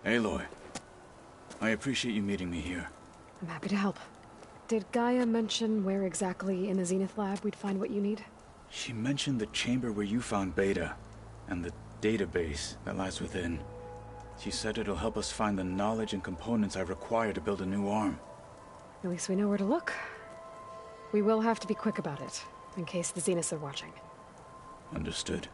Aloy, I appreciate you meeting me here. I'm happy to help. Did Gaia mention where exactly in the Zenith lab we'd find what you need? She mentioned the chamber where you found Beta, and the database that lies within. She said it'll help us find the knowledge and components I require to build a new arm. At least we know where to look. We will have to be quick about it, in case the Zeniths are watching. Understood.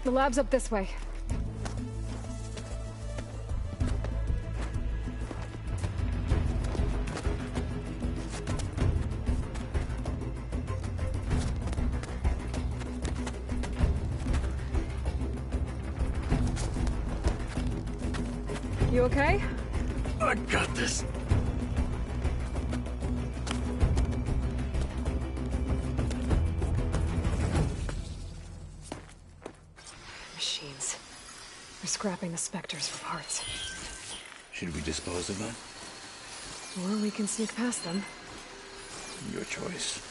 The lab's up this way. You okay? I got this. Machines. They're scrapping the Spectres for parts. Should we dispose of them? Or we can sneak past them. Your choice.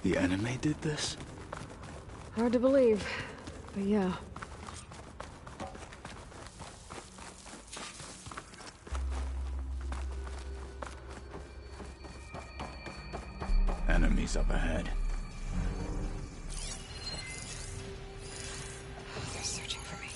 The anime did this? Hard to believe, but yeah. Enemies up ahead. They're searching for me.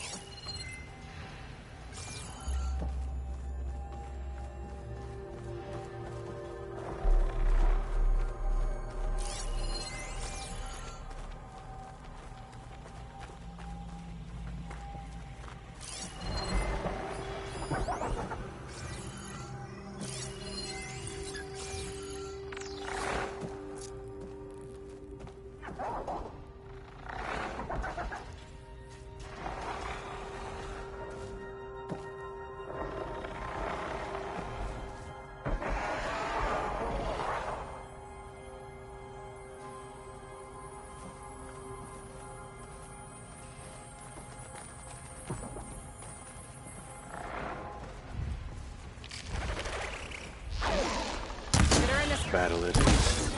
Battle it is.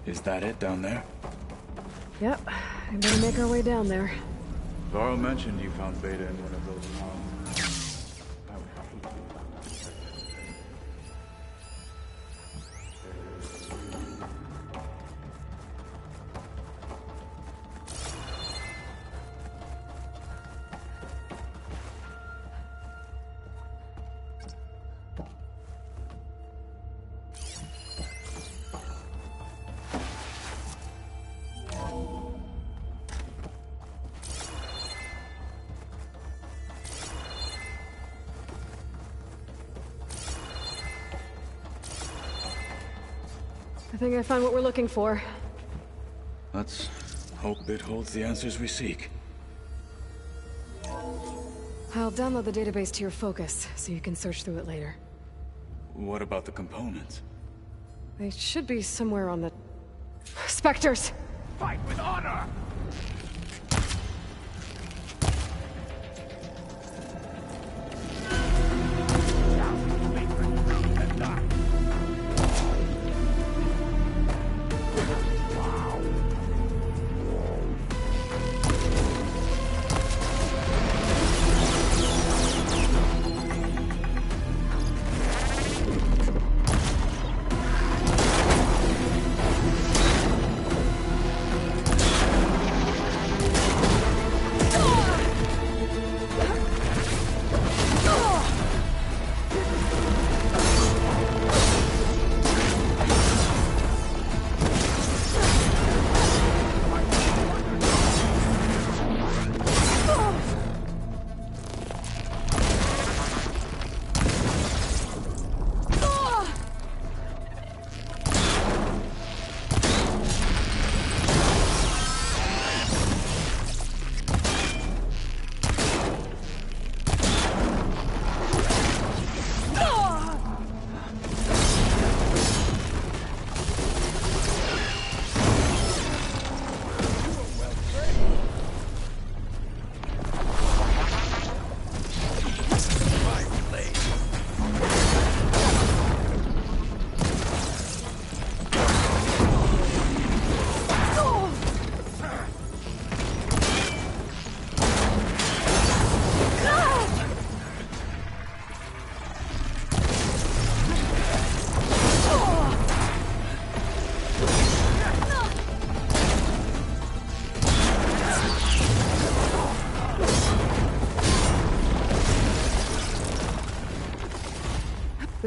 Is that it down there? Yep, we better make our way down there. Varl mentioned you found Beta in one of those ponds. I think I found what we're looking for. Let's hope it holds the answers we seek. I'll download the database to your Focus, so you can search through it later. What about the components? They should be somewhere on the... Spectres! Fight with honor!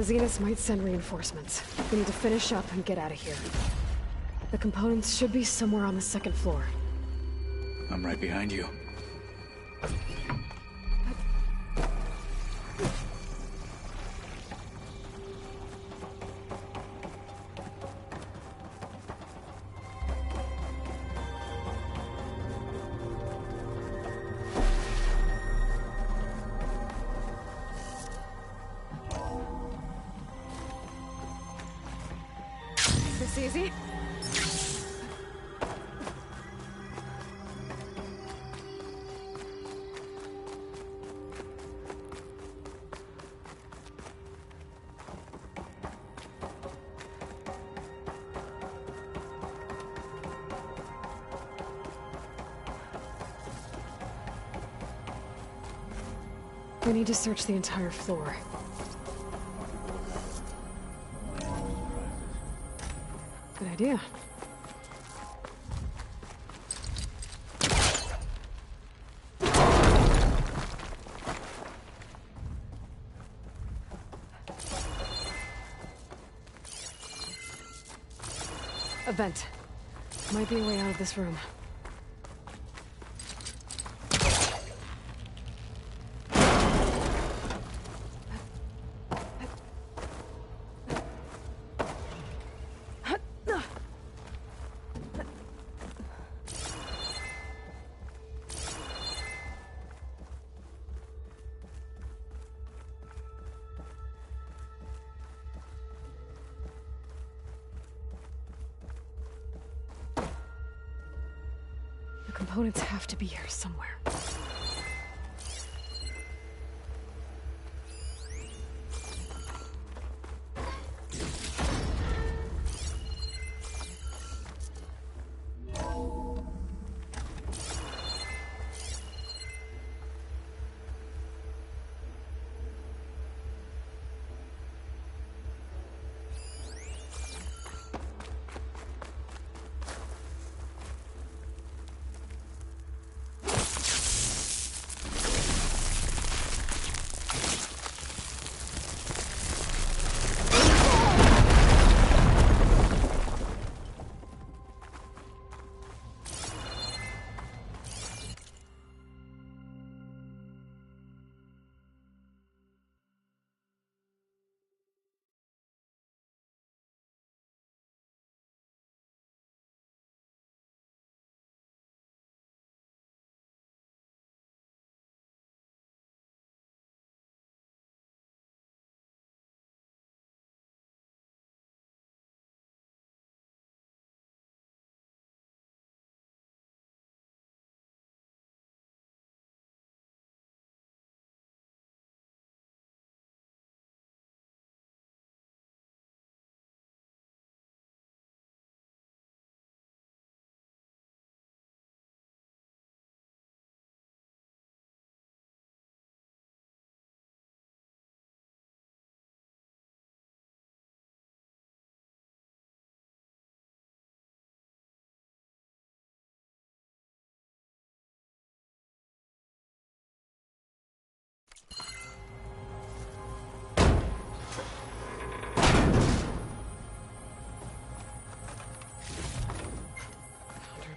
The Zeniths might send reinforcements. We need to finish up and get out of here. The components should be somewhere on the second floor. I'm right behind you. This easy? We need to search the entire floor. Good idea. A vent. Might be a way out of this room. The components have to be here somewhere.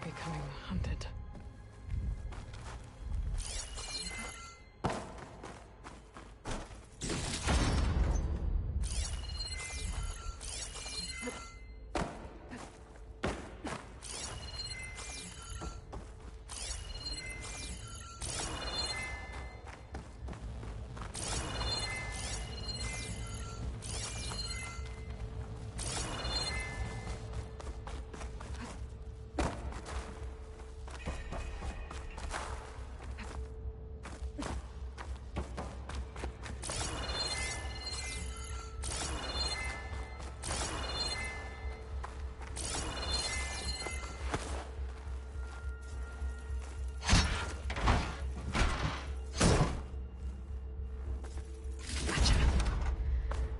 Becoming hunted.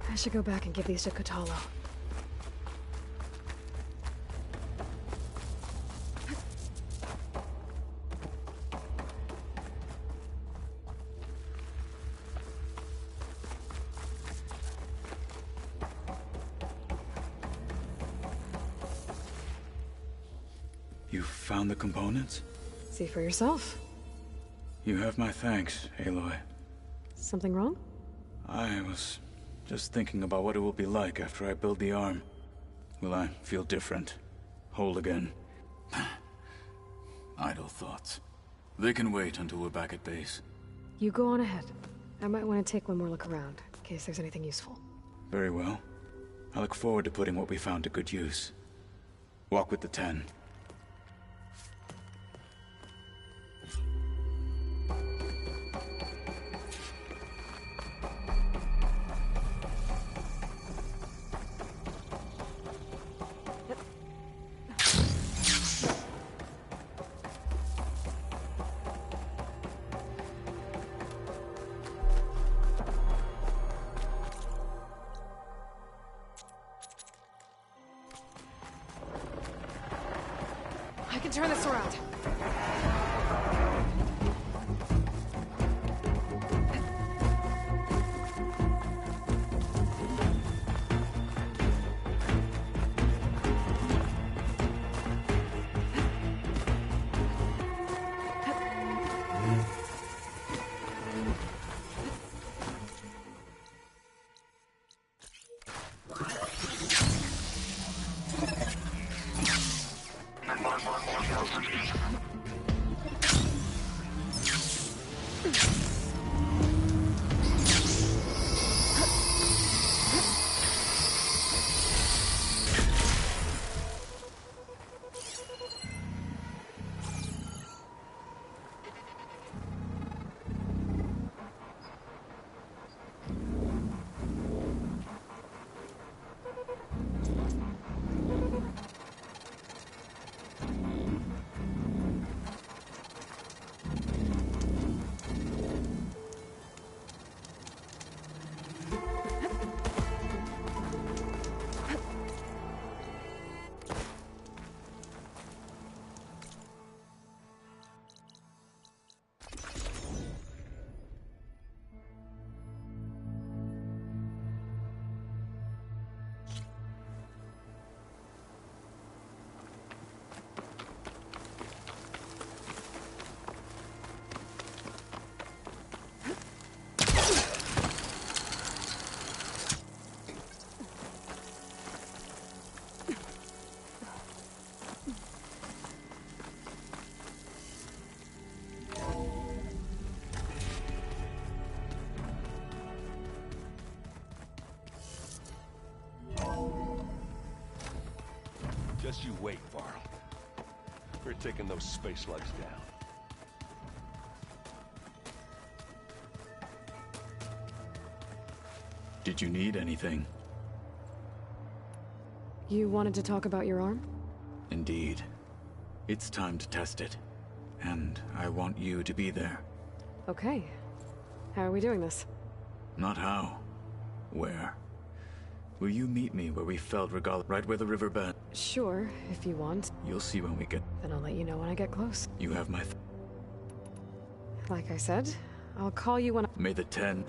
I should go back and give these to Kotallo. You found the components? See for yourself. You have my thanks, Aloy. Something wrong? I was just thinking about what it will be like after I build the arm. Will I feel different? Whole again? Idle thoughts. They can wait until we're back at base. You go on ahead. I might want to take one more look around, in case there's anything useful. Very well. I look forward to putting what we found to good use. Walk with the 10. I can turn this around. Just you wait, Varl. We're taking those space slugs down. Did you need anything? You wanted to talk about your arm? Indeed. It's time to test it. And I want you to be there. Okay. How are we doing this? Not how. Where? Will you meet me where we felled Regalia, right where the river bed? Sure, if you want. You'll see when we get... Then I'll let you know when I get close. You have my... Like I said, I'll call you when I... May the 10...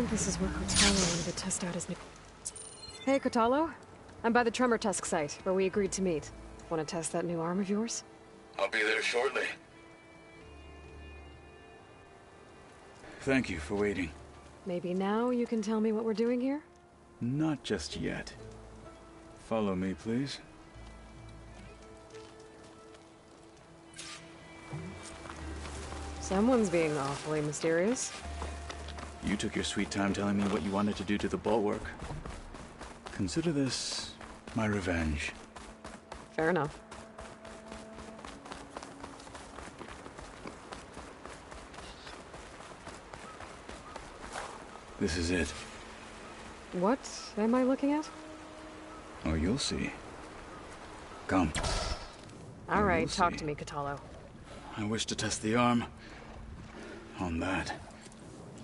think this is where Kotallo wanted to test out his new... Hey, Kotallo. I'm by the Tremor Tusk site, where we agreed to meet. Want to test that new arm of yours? I'll be there shortly. Thank you for waiting. Maybe now you can tell me what we're doing here? Not just yet. Follow me, please. Someone's being awfully mysterious. You took your sweet time telling me what you wanted to do to the bulwark. Consider this my revenge. Fair enough. This is it. What am I looking at? Oh, you'll see. Come. All right, We'll talk see. to me, Kotallo. I wish to test the arm. On that.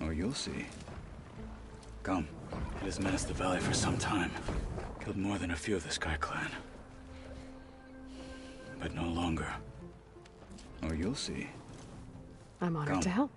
Oh, you'll see. Come. It has menaced the valley for some time. Killed more than a few of the Sky Clan. But no longer. Oh, you'll see. I'm honored Come. to help.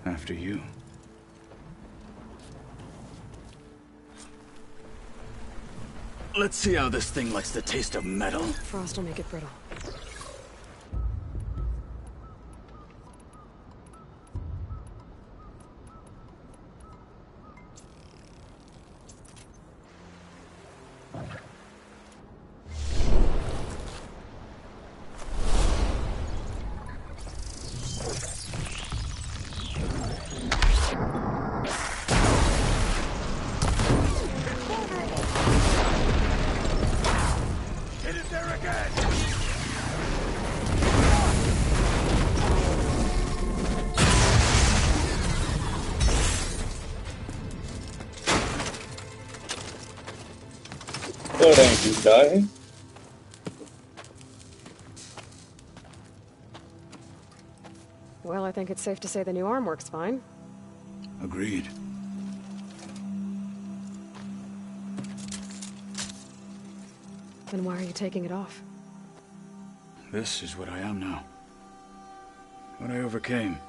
After you. Let's see how this thing likes the taste of metal. Frost will make it brittle. Hit it there again! That ain't you dying. Well, I think it's safe to say the new arm works fine. Agreed. Then why are you taking it off? This is what I am now. What I overcame.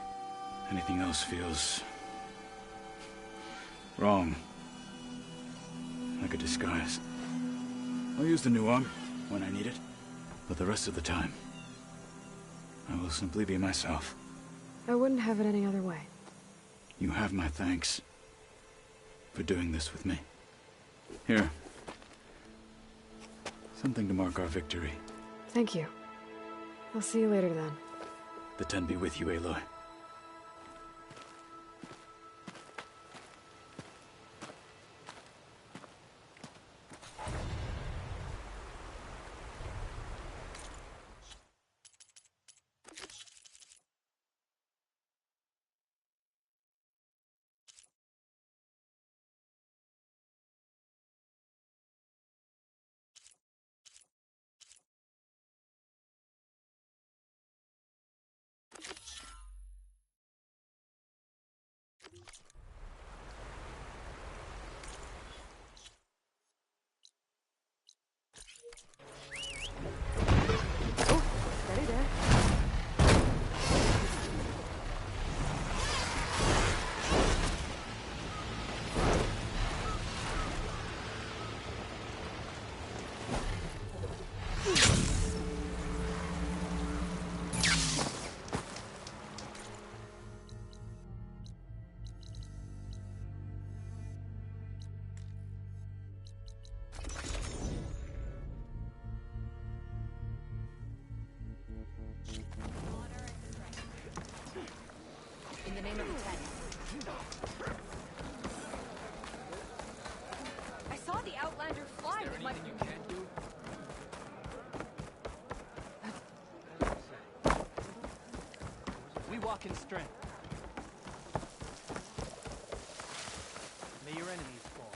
Anything else feels... wrong. Like a disguise. I'll use the new arm when I need it, but the rest of the time, I will simply be myself. I wouldn't have it any other way. You have my thanks for doing this with me. Here. Something to mark our victory. Thank you. I'll see you later then. The Ten be with you, Aloy. Steady there. In the name of the Ten. I saw the Outlander fly with my... We walk in strength. May your enemies fall.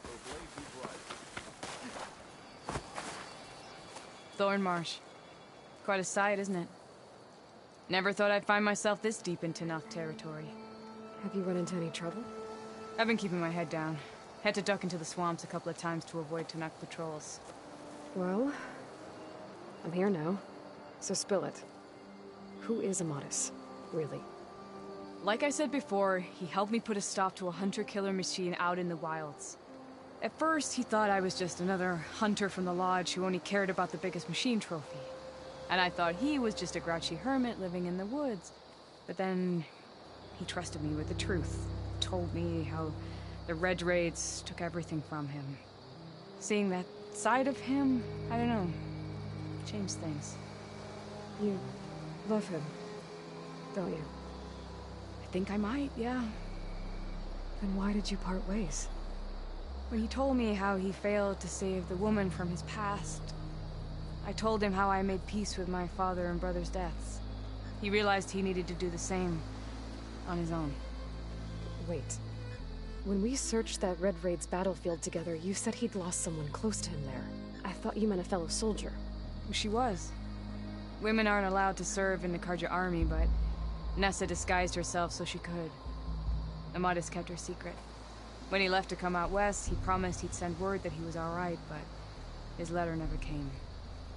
So blade be bright. Thornmarsh. Quite a sight, isn't it? Never thought I'd find myself this deep in Tenakth territory. Have you run into any trouble? I've been keeping my head down. Had to duck into the swamps a couple of times to avoid Tenakth patrols. Well, I'm here now, so spill it. Who is Amadis, really? Like I said before, he helped me put a stop to a hunter-killer machine out in the wilds. At first, he thought I was just another hunter from the Lodge who only cared about the biggest machine trophy. And I thought he was just a grouchy hermit living in the woods. But then, he trusted me with the truth. Told me how the Red Raids took everything from him. Seeing that side of him, I don't know, changed things. You love him, don't you? I think I might, yeah. Then why did you part ways? When he told me how he failed to save the woman from his past, I told him how I made peace with my father and brother's deaths. He realized he needed to do the same on his own. Wait. When we searched that Red Raid's battlefield together, you said he'd lost someone close to him there. I thought you meant a fellow soldier. She was. Women aren't allowed to serve in the Karja army, but Nessa disguised herself so she could. Amadis kept her secret. When he left to come out west, he promised he'd send word that he was alright, but his letter never came.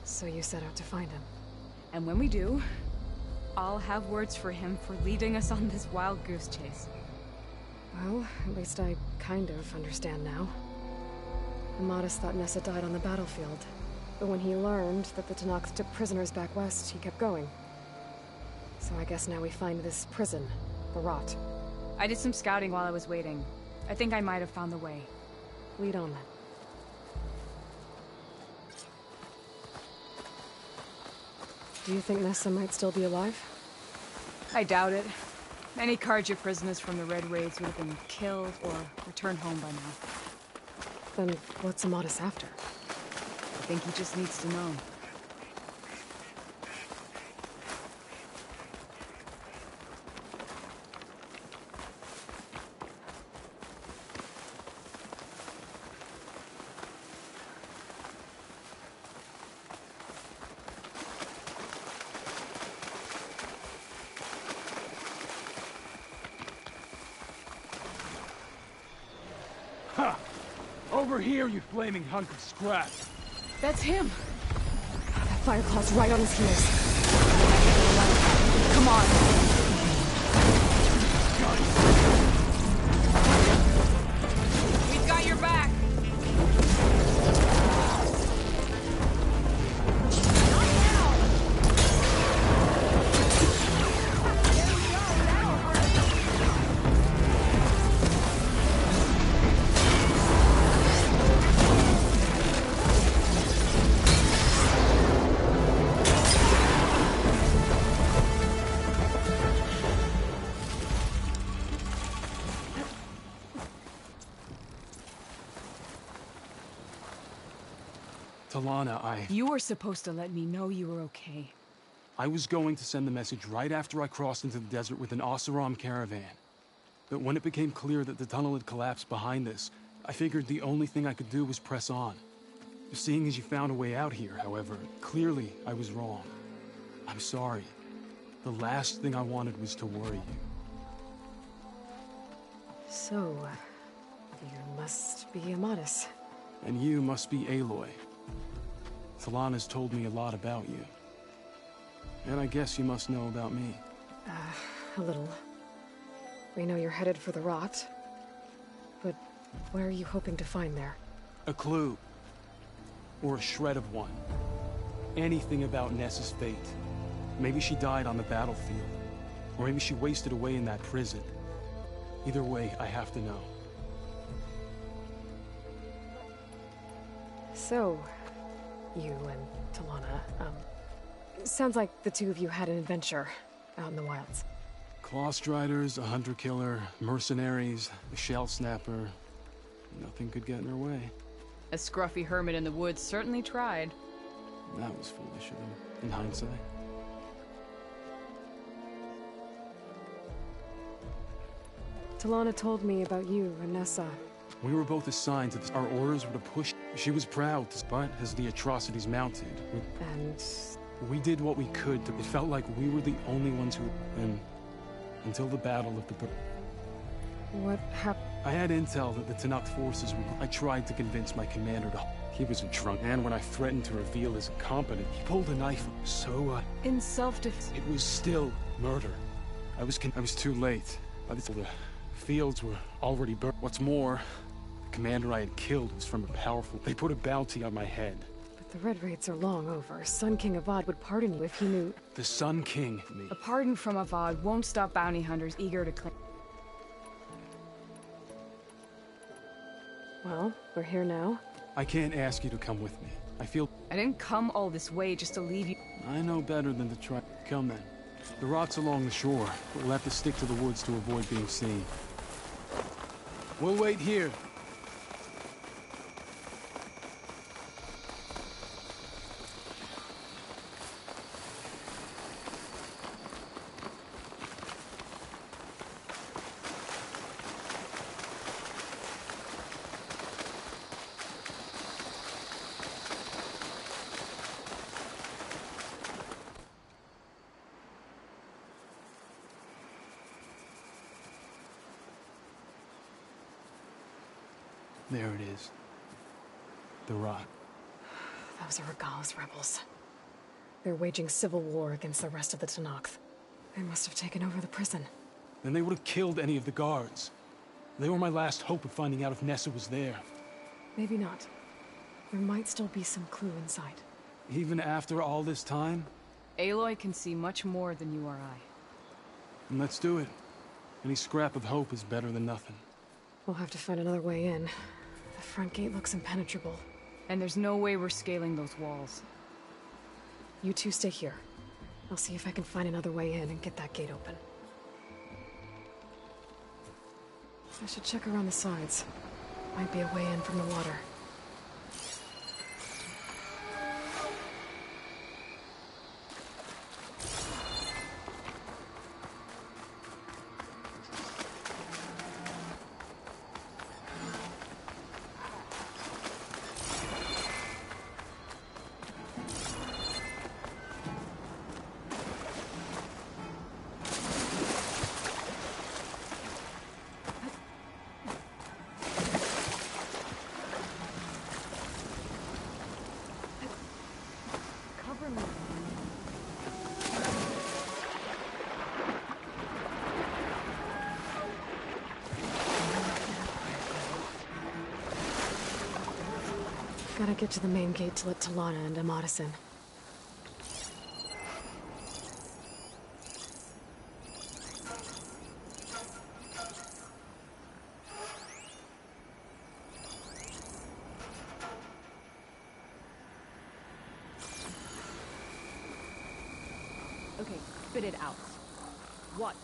So you set out to find him. And when we do, I'll have words for him for leading us on this wild goose chase. Well, at least I kind of understand now. Amadis thought Nessa died on the battlefield. But when he learned that the Tenakth took prisoners back west, he kept going. So I guess now we find this prison, the Rot. I did some scouting while I was waiting. I think I might have found the way. Lead on then. Do you think Nessa might still be alive? I doubt it. Any Karja prisoners from the Red Raids would have been killed or returned home by now. Then what's Amadis after? I think he just needs to know. Over here, you flaming hunk of scrap! That's him! That Fireclaw's right on his heels. Come on! We've got your back! Talana, You were supposed to let me know you were okay. I was going to send the message right after I crossed into the desert with an Oseram caravan. But when it became clear that the tunnel had collapsed behind us, I figured the only thing I could do was press on. Seeing as you found a way out here, however, clearly I was wrong. I'm sorry. The last thing I wanted was to worry you. So, you must be Amadis. And you must be Aloy. Talana's told me a lot about you. And I guess you must know about me. A little. We know you're headed for the Rot. But what are you hoping to find there? A clue. Or a shred of one. Anything about Nessa's fate. Maybe she died on the battlefield. Or maybe she wasted away in that prison. Either way, I have to know. So, you and Talana, sounds like the two of you had an adventure out in the wilds. Clawstriders, a hunter-killer, mercenaries, a shell snapper. Nothing could get in her way. A scruffy hermit in the woods certainly tried. That was foolish of him, in hindsight. Talana told me about you and Nessa. We were both assigned to this. Our orders were to push She was proud, but as the atrocities mounted, And we did what we could. It felt like we were the only ones who... And until the Battle of the... what happened? I had intel that the Tenakth forces were... I tried to convince my commander to... He was a drunk, and when I threatened to reveal his incompetence, he pulled a knife. So, In self-defense. it was still murder. I was too late. By the fields were already burned. What's more, the commander I had killed was from a powerful... They put a bounty on my head. But the Red Raids are long over. Sun King Avad would pardon you if he knew... The Sun King, me. A pardon from Avad won't stop bounty hunters eager to claim. Well, we're here now. I can't ask you to come with me. I feel... I didn't come all this way just to leave you. I know better than to try... Come then. The rocks along the shore, but we'll have to stick to the woods to avoid being seen. We'll wait here. There it is. The rock. Those are Regal's rebels. They're waging civil war against the rest of the Tenakth. They must have taken over the prison. Then they would have killed any of the guards. They were my last hope of finding out if Nessa was there. Maybe not. There might still be some clue inside. Even after all this time? Aloy can see much more than you or I. Then let's do it. Any scrap of hope is better than nothing. We'll have to find another way in. The front gate looks impenetrable. And there's no way we're scaling those walls. You two stay here. I'll see if I can find another way in and get that gate open. I should check around the sides. Might be a way in from the water. Gotta get to the main gate to let Talana and Amadis in. Okay, spit it out. What?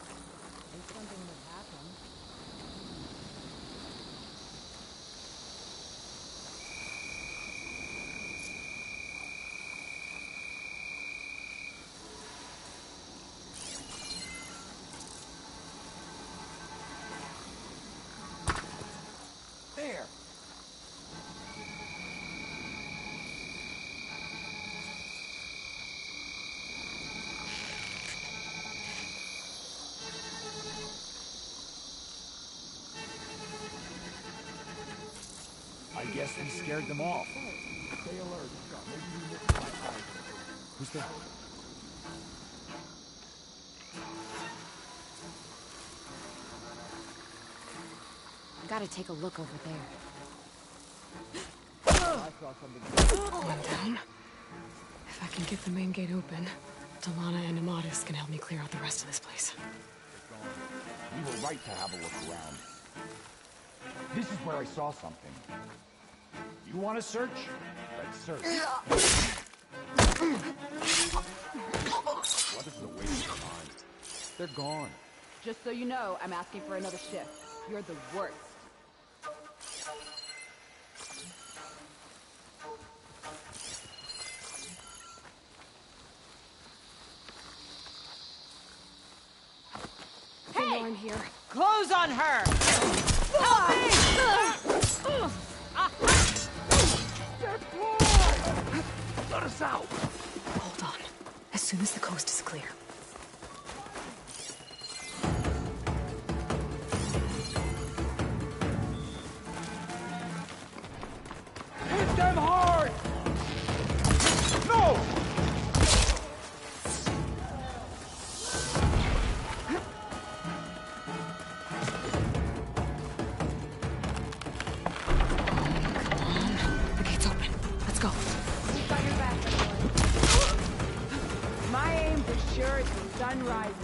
And something would happen. There! I guess we scared them off. Stay alert. Maybe we missed my eye. Who's that? I gotta take a look over there. I saw something. One down. If I can get the main gate open, Talana and Amadis can help me clear out the rest of this place. We were right to have a look around. This is where I saw something. You want to search? Let's search. What is the waste of time? They're gone. Just so you know, I'm asking for another shift. You're the worst. Hey! I'm here. Close on her! Let us out! Hold on. As soon as the coast is clear. Hit them hard! No! The gate's open. Let's go. Keep on your back, everyone. My aim's as sure as the sun rises.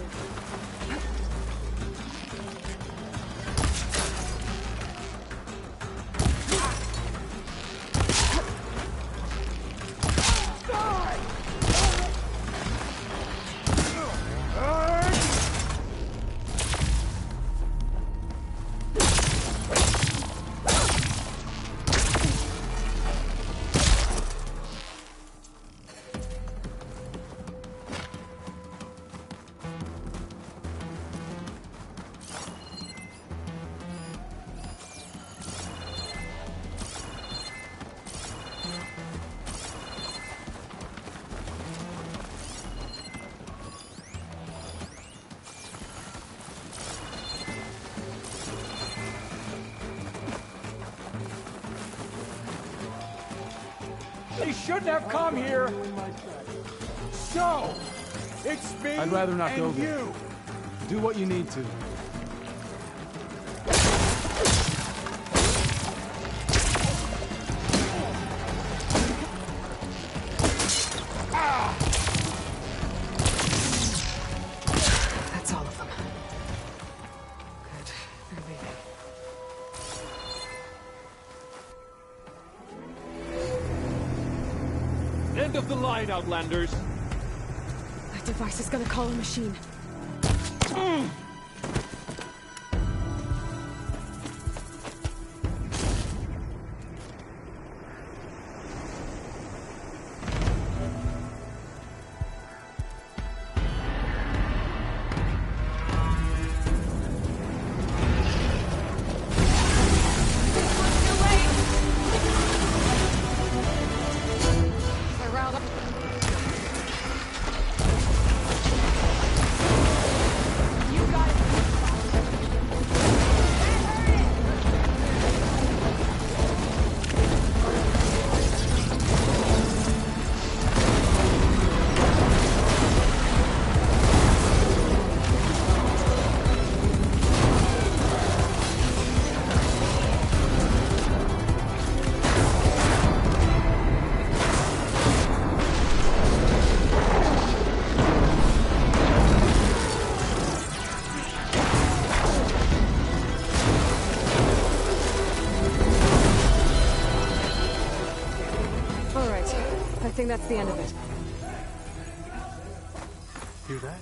They shouldn't have come here! So, it's me I'd rather not and go there. you! Do what you need to. That's all of them. Good. They're leaving. End of the line, Outlanders. That device is gonna call a machine. I think that's the end of it. Hear that?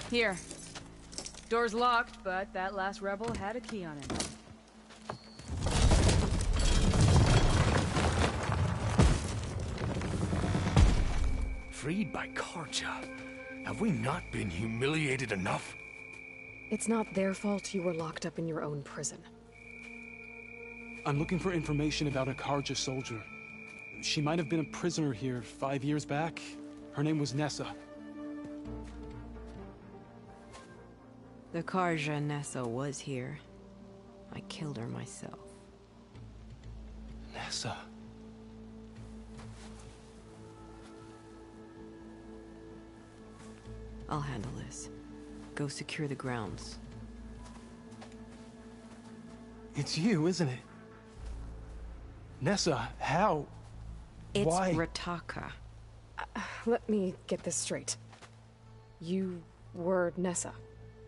Here. Door's locked, but that last rebel had a key on it. Freed by Carja. Have we not been humiliated enough? It's not their fault you were locked up in your own prison. I'm looking for information about a Carja soldier. She might have been a prisoner here 5 years back. Her name was Nessa. The Carja Nessa was here. I killed her myself. Nessa. I'll handle this. Go secure the grounds. It's you, isn't it? Nessa, how? It's Why? Rataka. Let me get this straight. You were Nessa.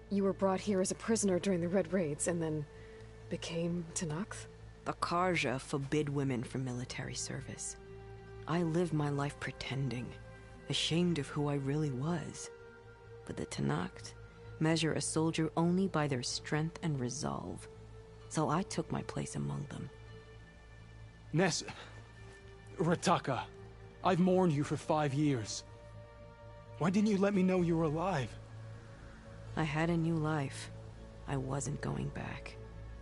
You were brought here as a prisoner during the Red Raids and then became Tenakth? The Carja forbid women from military service. I lived my life pretending, ashamed of who I really was. But the Tenakth measure a soldier only by their strength and resolve. So I took my place among them. Nessa. Rataka. I've mourned you for 5 years. Why didn't you let me know you were alive? I had a new life. I wasn't going back.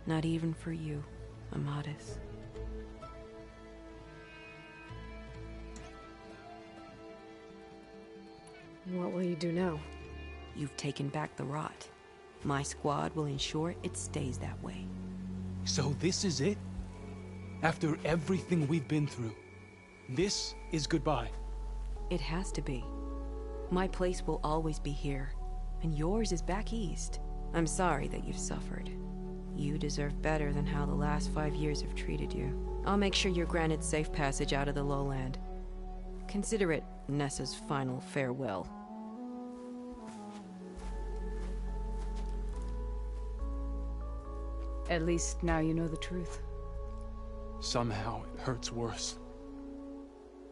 Not even for you, Amadis. What will you do now? You've taken back the rot. My squad will ensure it stays that way. So this is it? After everything we've been through, this is goodbye? It has to be. My place will always be here, and yours is back east. I'm sorry that you've suffered. You deserve better than how the last 5 years have treated you. I'll make sure you're granted safe passage out of the lowland. Consider it Nessa's final farewell. At least now you know the truth. Somehow it hurts worse.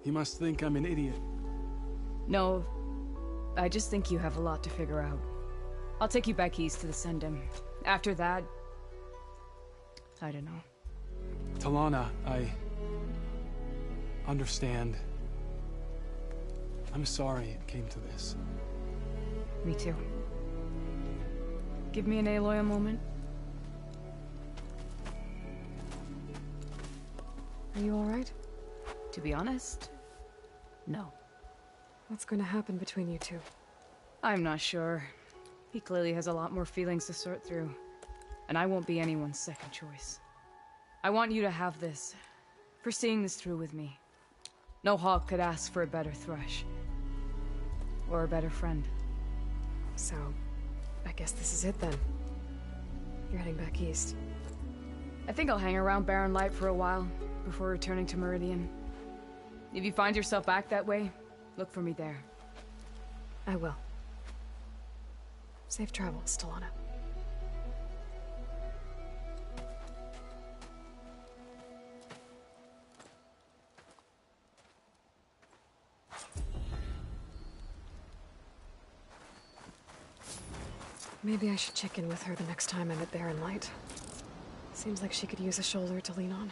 He must think I'm an idiot. No, I just think you have a lot to figure out. I'll take you back east to the Sendem. After that, I don't know. Talana, I understand. I'm sorry it came to this. Me too. Give me an Aloy a moment. Are you alright? To be honest, no. What's going to happen between you two? I'm not sure. He clearly has a lot more feelings to sort through. And I won't be anyone's second choice. I want you to have this, for seeing this through with me. No hawk could ask for a better thrush. Or a better friend. So, I guess this is it then. You're heading back east. I think I'll hang around Barren Light for a while, before returning to Meridian. If you find yourself back that way, look for me there. I will. Safe travels, Talana. Maybe I should check in with her the next time I'm at Barren Light. Seems like she could use a shoulder to lean on.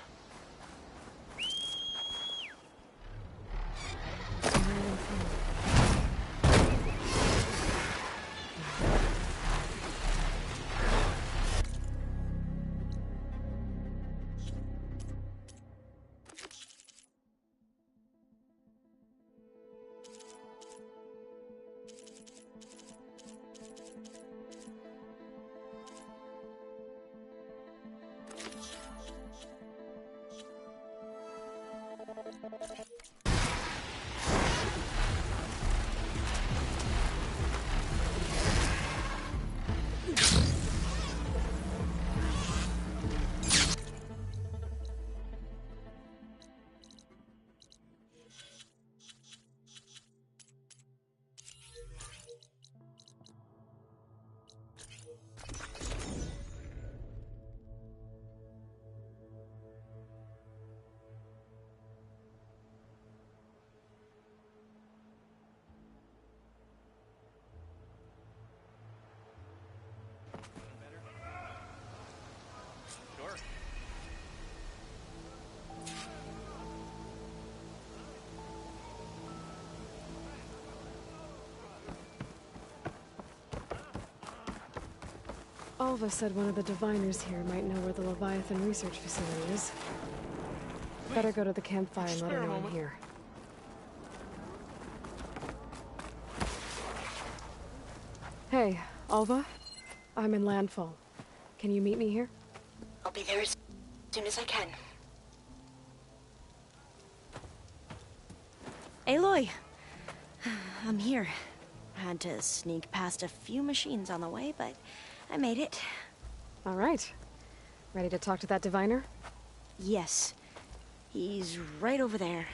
Alva said one of the diviners here might know where the Leviathan research facility is. Better go to the campfire and let her know I'm here. Hey, Alva? I'm in Landfall. Can you meet me here? I'll be there as soon as I can. Aloy! I'm here. Had to sneak past a few machines on the way, but I made it. All right. Ready to talk to that diviner? Yes. He's right over there.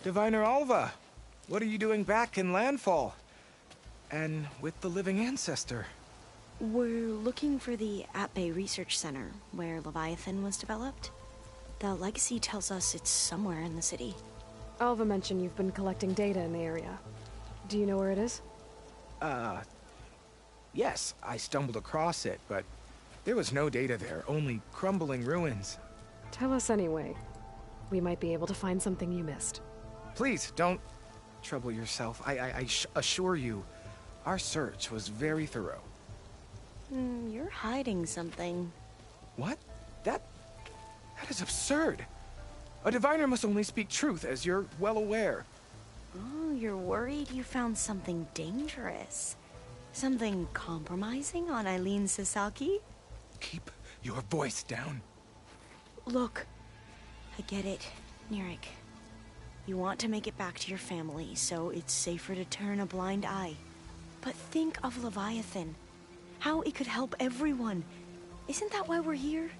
Diviner Alva, what are you doing back in Landfall? And with the living ancestor? We're looking for the At-Bay Research Center, where Leviathan was developed. The legacy tells us it's somewhere in the city. Alva mentioned you've been collecting data in the area. Do you know where it is? Yes, I stumbled across it, but there was no data there, only crumbling ruins. Tell us anyway. We might be able to find something you missed. Please, don't trouble yourself. I assure you, our search was very thorough. You're hiding something. What? That is absurd. A diviner must only speak truth, as you're well aware. Oh, you're worried you found something dangerous. Something compromising on Eileen Sasaki? Keep your voice down. Look, I get it, Nirik. You want to make it back to your family, so it's safer to turn a blind eye. But think of Leviathan. How it could help everyone. Isn't that why we're here?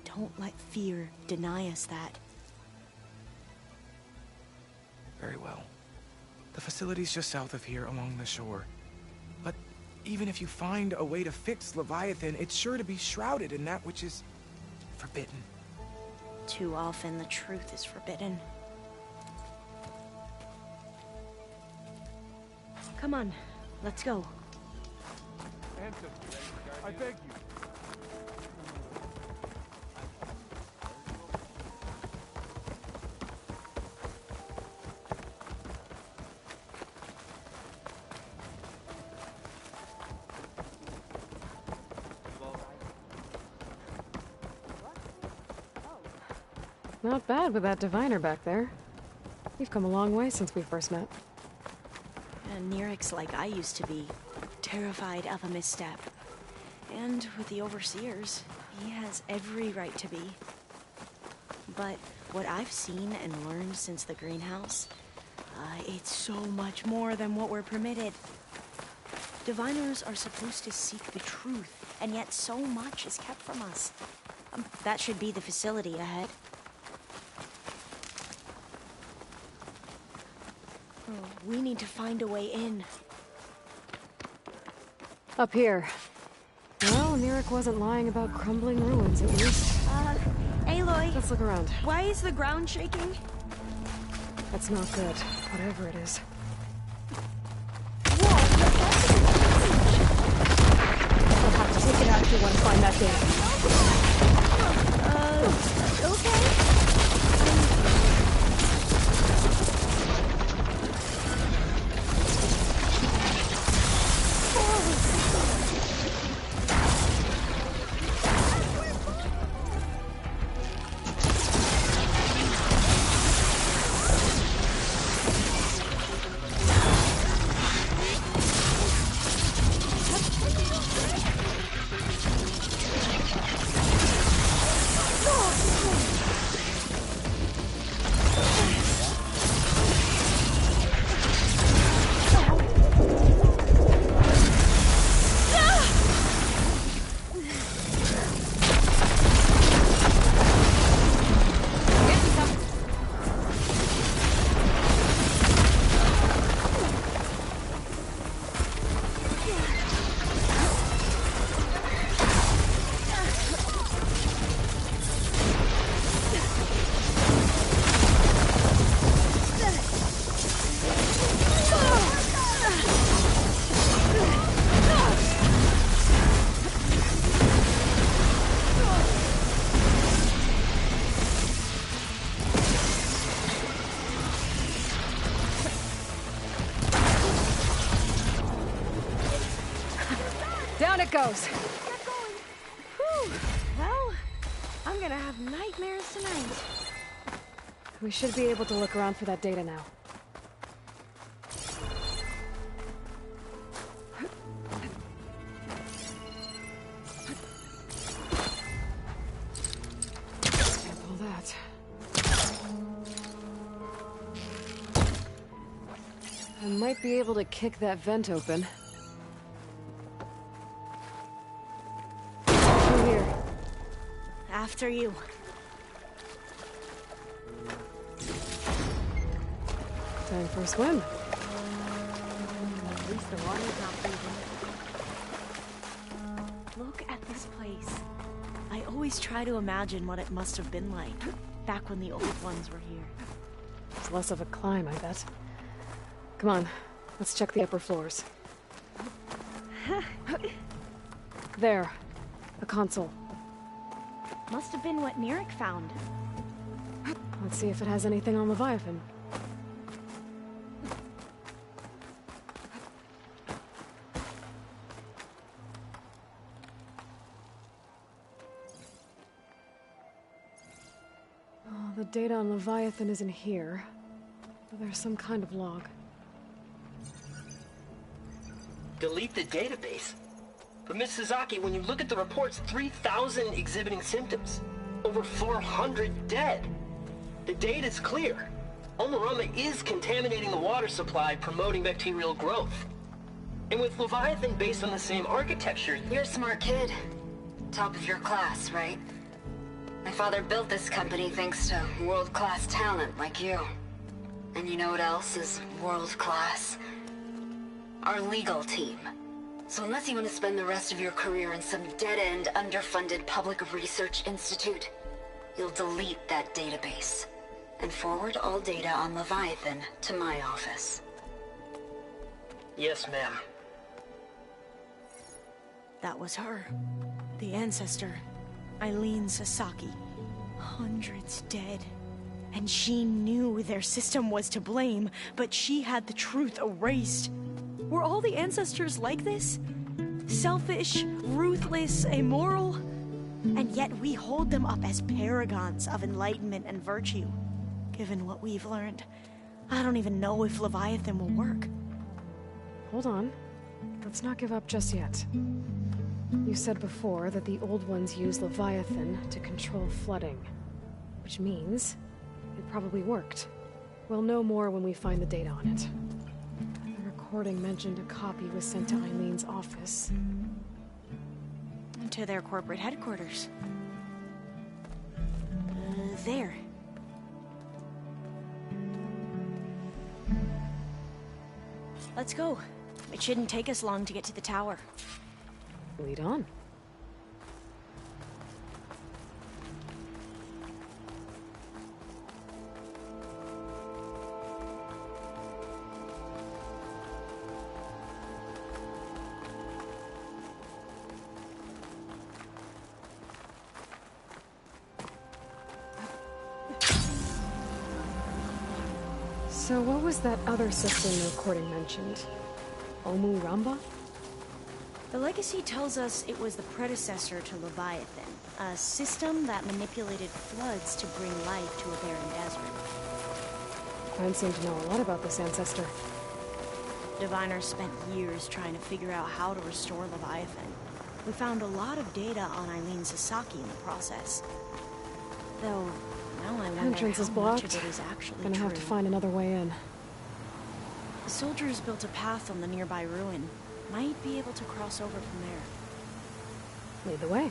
Don't let fear deny us that. Very well. The facility's just south of here along the shore. But even if you find a way to fix Leviathan, it's sure to be shrouded in that which is forbidden. Too often the truth is forbidden. Come on, let's go. Ancestors, I beg you. Not bad with that diviner back there. We've come a long way since we first met. And Nirik's like I used to be, terrified of a misstep. And with the Overseers, he has every right to be. But what I've seen and learned since the greenhouse, it's so much more than what we're permitted. Diviners are supposed to seek the truth, and yet so much is kept from us. That should be the facility ahead. We need to find a way in. Up here. Well, Nirik wasn't lying about crumbling ruins, at least. Aloy. Let's look around. Why is the ground shaking? That's not good, whatever it is. Whoa, I'll have to take it out if you want to find that data. Okay. Down it goes. Whew. Well, I'm gonna have nightmares tonight. We should be able to look around for that data now. Sample that. I might be able to kick that vent open. Through here. After you. Time for a swim. At least the water's not freezing. Look at this place. I always try to imagine what it must have been like back when the old ones were here. It's less of a climb, I bet. Come on, let's check the upper floors. There, a console. Must have been what Neric found. Let's see if it has anything on Leviathan. Oh, the data on Leviathan isn't here. But there's some kind of log. Delete the database? But Miss Sasaki, when you look at the reports, 3,000 exhibiting symptoms. Over 400 dead. The data's clear. Omarama is contaminating the water supply, promoting bacterial growth. And with Leviathan based on the same architecture... You're a smart kid. Top of your class, right? My father built this company thanks to world-class talent like you. And you know what else is world-class? Our legal team. So unless you want to spend the rest of your career in some dead-end, underfunded public research institute, you'll delete that database and forward all data on Leviathan to my office. Yes, ma'am. That was her. The ancestor. Eileen Sasaki. Hundreds dead. And she knew their system was to blame, but she had the truth erased. Were all the ancestors like this? Selfish, ruthless, immoral? And yet we hold them up as paragons of enlightenment and virtue. Given what we've learned, I don't even know if Leviathan will work. Hold on. Let's not give up just yet. You said before that the Old Ones use Leviathan to control flooding. Which means it probably worked. We'll know more when we find the data on it. The recording mentioned a copy was sent to Eileen's office. To their corporate headquarters. There. Let's go. It shouldn't take us long to get to the tower. Lead on. So what was that other system the recording mentioned? Omarama? The legacy tells us it was the predecessor to Leviathan, a system that manipulated floods to bring life to a barren desert. Quinn seemed to know a lot about this ancestor. Diviners spent years trying to figure out how to restore Leviathan. We found a lot of data on Eileen Sasaki in the process. Though, now I wonder Entrance is how blocked. much of it is actually Gonna true. have to find another way in. The soldiers built a path on the nearby ruin. Might be able to cross over from there. Lead the way.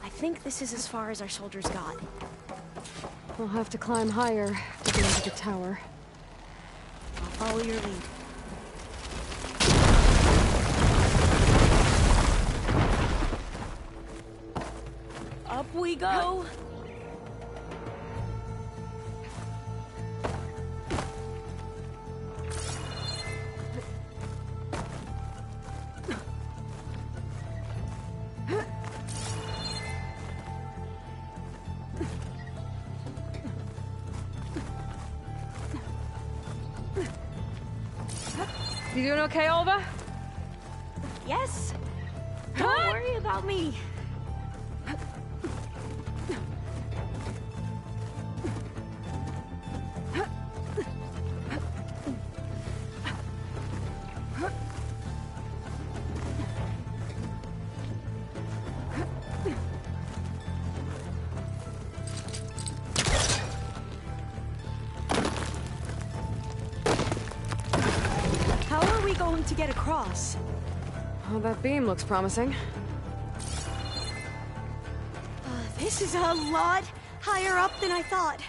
I think this is as far as our soldiers got. We'll have to climb higher to get into the tower. I'll follow your lead. Up we go! You doing okay, Olva? Yes! Don't worry about me. Going to get across. Oh, that beam looks promising. This is a lot higher up than I thought.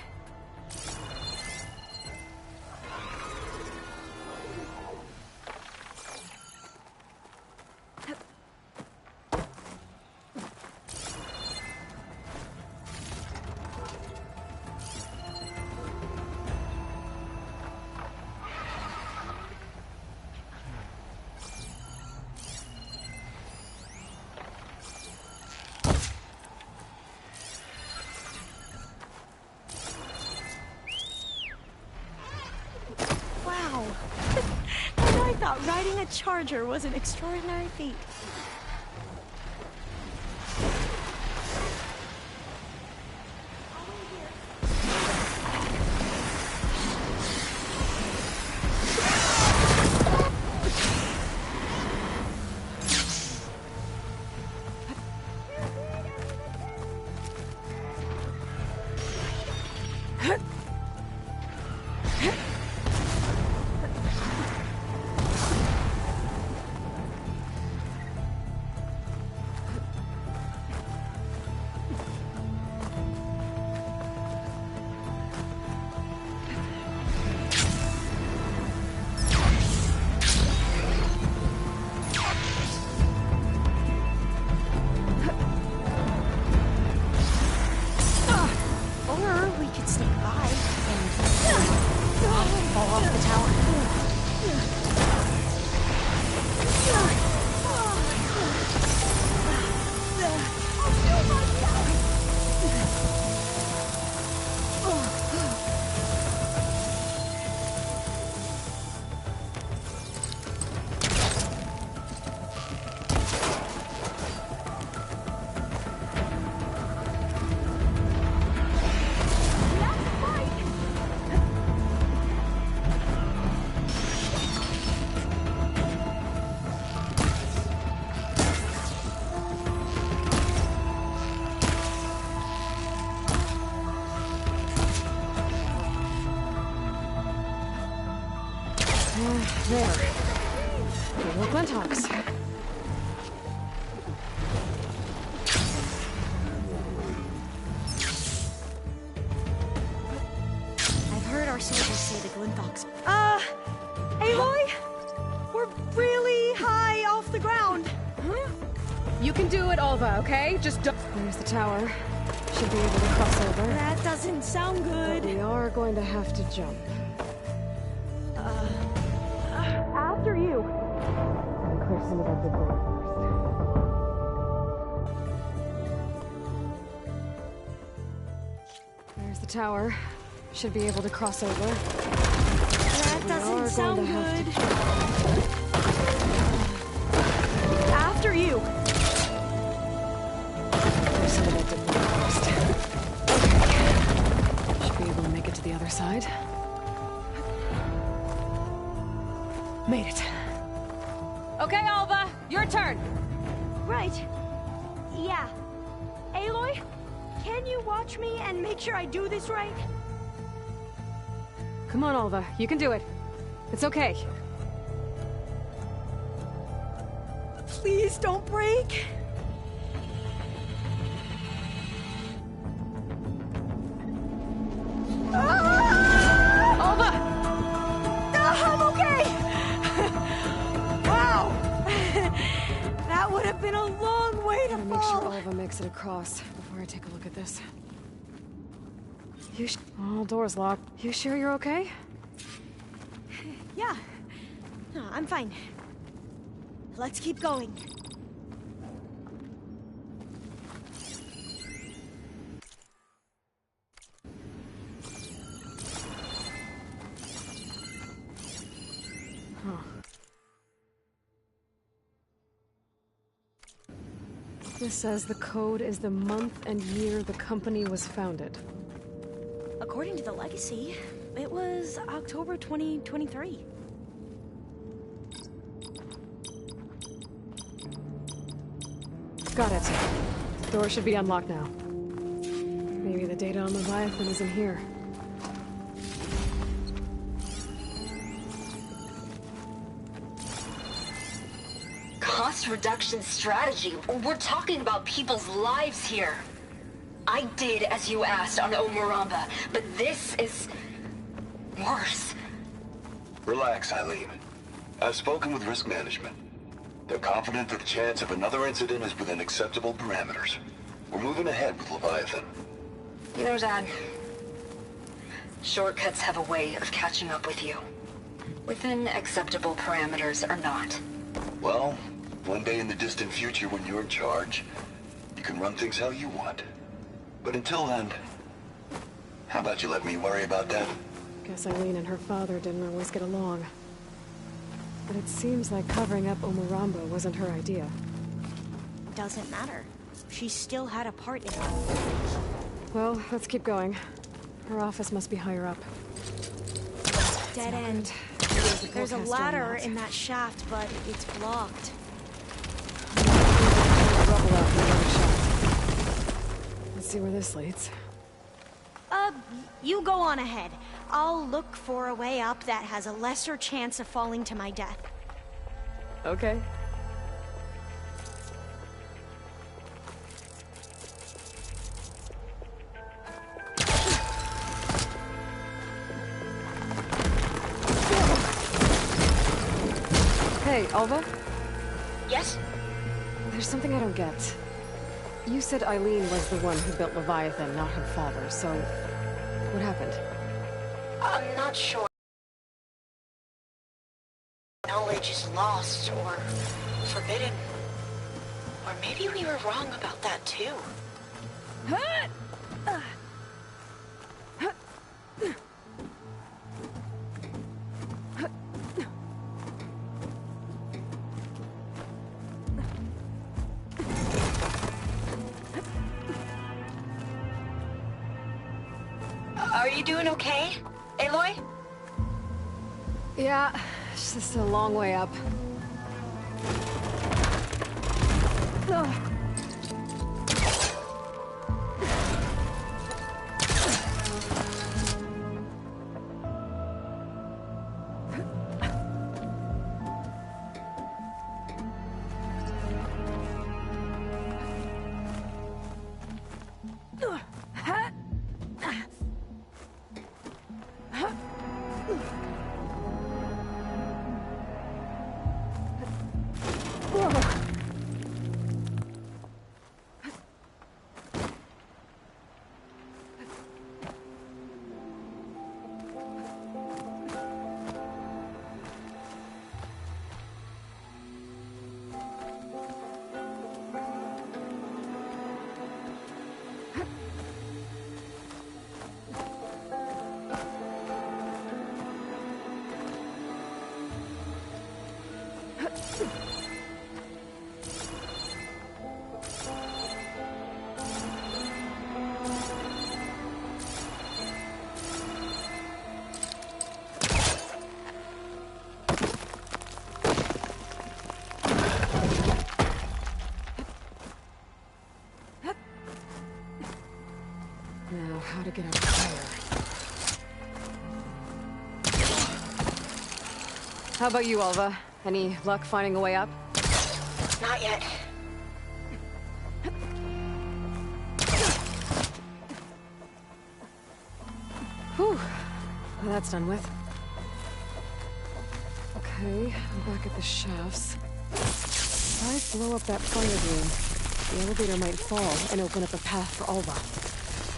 thought riding a charger was an extraordinary feat. There. Good Glinthawks. I've heard our soldiers say the Glinthawks. Aloy? We're really high off the ground. Huh? You can do it, Alva, okay? Just don't... There's the tower. Should be able to cross over. That doesn't sound good. But we are going to have to jump. After you. I'll clear some of that debris first. There's the tower. Should be able to cross over. That doesn't sound good. After you. Clear some of that debris first. Okay. Should be able to make it to the other side. Made it. Okay, Alva, your turn. Right. Yeah. Aloy, can you watch me and make sure I do this right? Come on, Alva. You can do it. It's okay. Please don't break. Alva! I'm okay! Wow! That would have been a long way to fall. Make sure Alva makes it across before I take a look at this. Oh, door's locked. You sure you're okay? Yeah. No, I'm fine. Let's keep going. This says the code is the month and year the company was founded. According to the legacy, it was October 2023. Got it. Door should be unlocked now. Maybe the data on Leviathan is in here. Cost reduction strategy. We're talking about people's lives here. I did as you asked on Omuramba, but this is worse. Relax, Eileen. I've spoken with risk management. They're confident that the chance of another incident is within acceptable parameters. We're moving ahead with Leviathan. You know, Dad, shortcuts have a way of catching up with you. Within acceptable parameters or not. Well, one day in the distant future when you're in charge, you can run things how you want. But until then, how about you let me worry about that? Guess Eileen and her father didn't always get along. But it seems like covering up Umurambo wasn't her idea. Doesn't matter. She still had a part in it. Well, let's keep going. Her office must be higher up. Dead end. There's a ladder in that shaft, but it's blocked. Rubble out from the other shaft. Let's see where this leads. You go on ahead. I'll look for a way up that has a lesser chance of falling to my death. Okay. Hey, Alva? Yes? There's something I don't get. You said Eileen was the one who built Leviathan, not her father, so... what happened? I'm not sure. Knowledge is lost, or forbidden. Or maybe we were wrong about that, too. Are you doing okay, Aloy? Yeah, it's just a long way up. Ugh. Now, how to get up higher? How about you, Alva? Any luck finding a way up? Not yet. Whew. Well, that's done with. Okay, I'm back at the shafts. If I blow up that fire room, the elevator might fall and open up a path for Alva.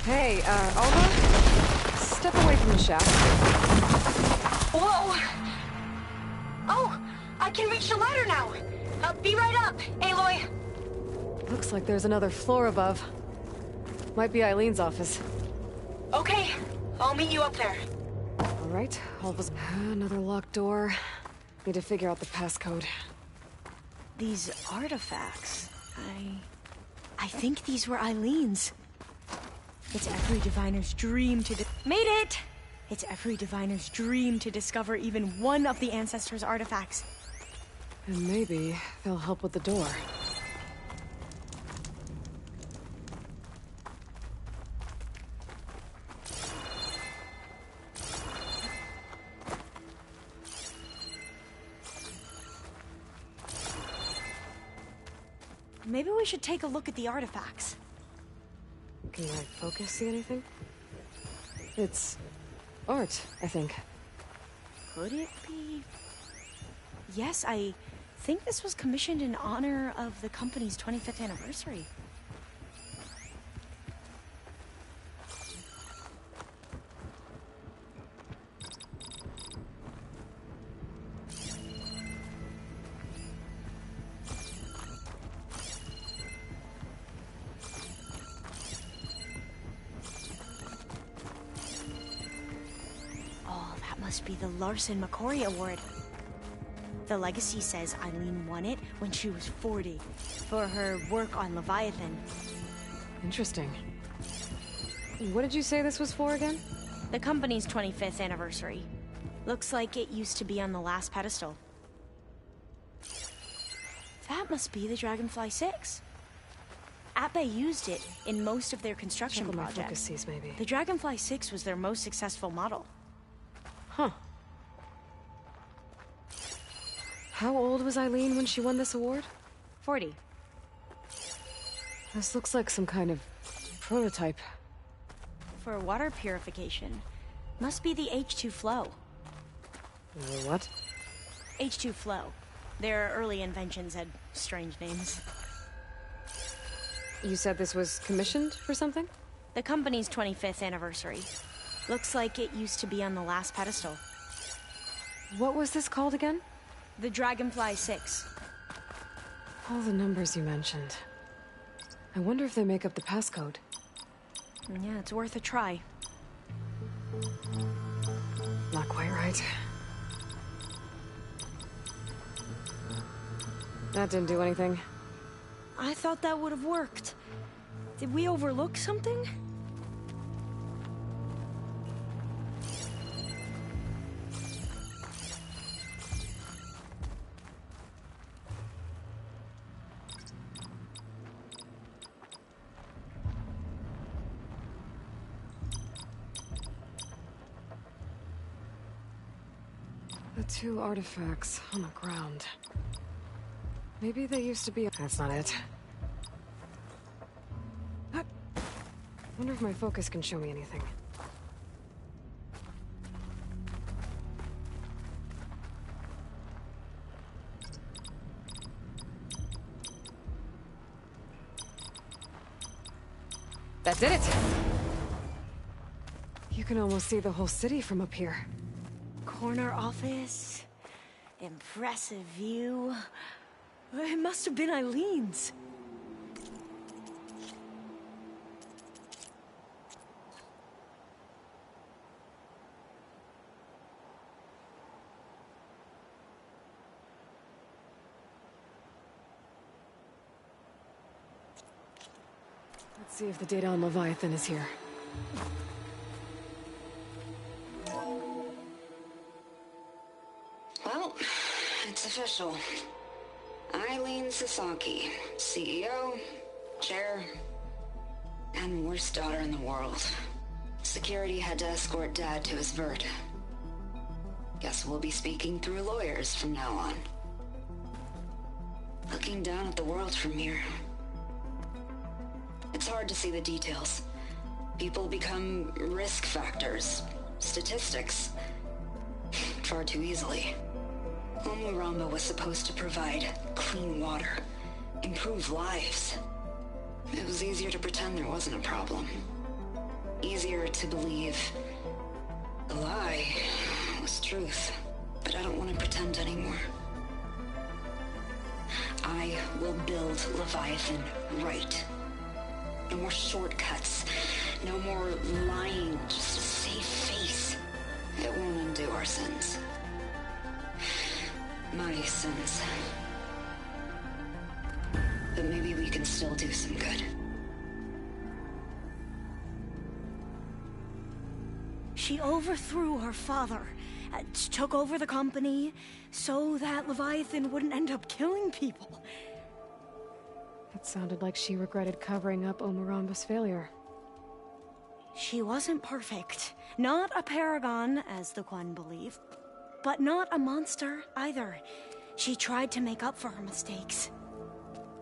Hey, Alva? Step away from the shaft. Whoa! Oh! I can reach the ladder now! Be right up, Aloy! Looks like there's another floor above. Might be Eileen's office. Okay, I'll meet you up there. Alright, Alva's... Another locked door. Need to figure out the passcode. These artifacts... I think these were Eileen's. It's every diviner's dream to made it! It's every diviner's dream to discover even one of the Ancestors' artifacts. And maybe they'll help with the door. Maybe we should take a look at the artifacts. Can I focus, see anything? It's... art, I think. Could it be? Yes, I think this was commissioned in honor of the company's 25th anniversary. Must be the Larson McCory Award. The legacy says Eileen won it when she was 40 for her work on Leviathan. Interesting. What did you say this was for again? The company's 25th anniversary. Looks like it used to be on the last pedestal. That must be the Dragonfly 6. Atbay used it in most of their construction projects. Maybe. The Dragonfly 6 was their most successful model. Huh. How old was Eileen when she won this award? 40. This looks like some kind of prototype. For water purification. Must be the H2 Flow. What? H2 Flow. Their early inventions had strange names. You said this was commissioned for something? The company's 25th anniversary. Looks like it used to be on the last pedestal. What was this called again? The Dragonfly 6. All the numbers you mentioned. I wonder if they make up the passcode. Yeah, it's worth a try. Not quite right. That didn't do anything. I thought that would have worked. Did we overlook something? The two artifacts on the ground. Maybe they used to be... That's not it. Wonder if my focus can show me anything. That did it! You can almost see the whole city from up here. Corner office. Impressive view. It must have been Eileen's. Let's see if the data on Leviathan is here. Well, it's official. Eileen Sasaki, CEO, chair, and worst daughter in the world. Security had to escort Dad to his vert. Guess we'll be speaking through lawyers from now on. Looking down at the world from here. It's hard to see the details. People become risk factors, statistics, far too easily. Omuramba was supposed to provide clean water, improve lives. It was easier to pretend there wasn't a problem. Easier to believe the lie was truth. But I don't want to pretend anymore. I will build Leviathan right. No more shortcuts. No more lying just to save face. It won't undo our sins. My sins. But maybe we can still do some good. She overthrew her father, took over the company, so that Leviathan wouldn't end up killing people. It sounded like she regretted covering up Omuramba's failure. She wasn't perfect. Not a paragon, as the Quan believe. But not a monster, either. She tried to make up for her mistakes.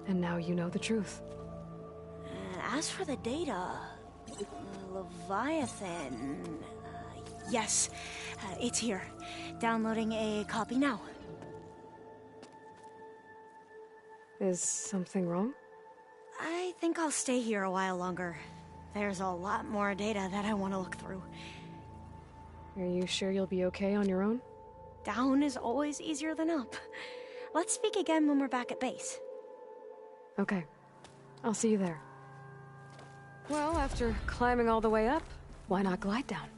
And now you know the truth. As for the data... Leviathan... yes, it's here. Downloading a copy now. Is something wrong? I think I'll stay here a while longer. There's a lot more data that I want to look through. Are you sure you'll be okay on your own? Down is always easier than up. Let's speak again when we're back at base. Okay. I'll see you there. Well, after climbing all the way up, why not glide down?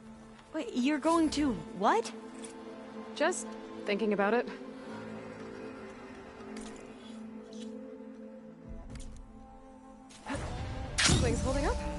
Wait, you're going to what? Just thinking about it. Things holding up?